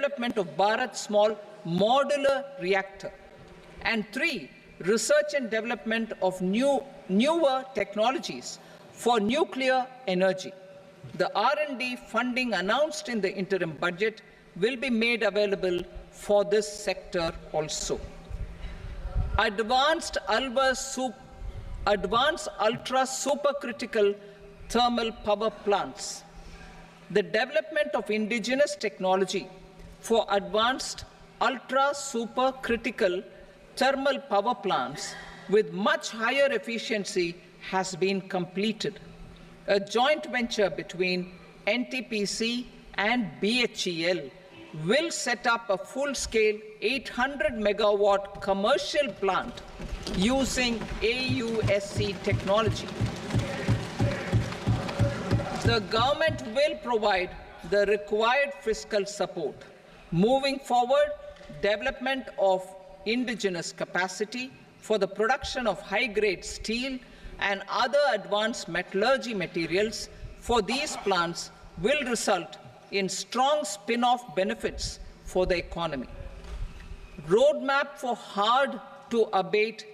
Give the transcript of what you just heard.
development of Bharat's small modular reactor. And 3, research and development of newer technologies for nuclear energy. The R&D funding announced in the interim budget will be made available for this sector also. Advanced ultra supercritical thermal power plants. The development of indigenous technology for advanced ultra supercritical thermal power plants with much higher efficiency has been completed. A joint venture between NTPC and BHEL will set up a full-scale 800-megawatt commercial plant using AUSC technology. The government will provide the required fiscal support. Moving forward, development of indigenous capacity for the production of high-grade steel and other advanced metallurgy materials for these plants will result in strong spin-off benefits for the economy. Roadmap for hard-to-abate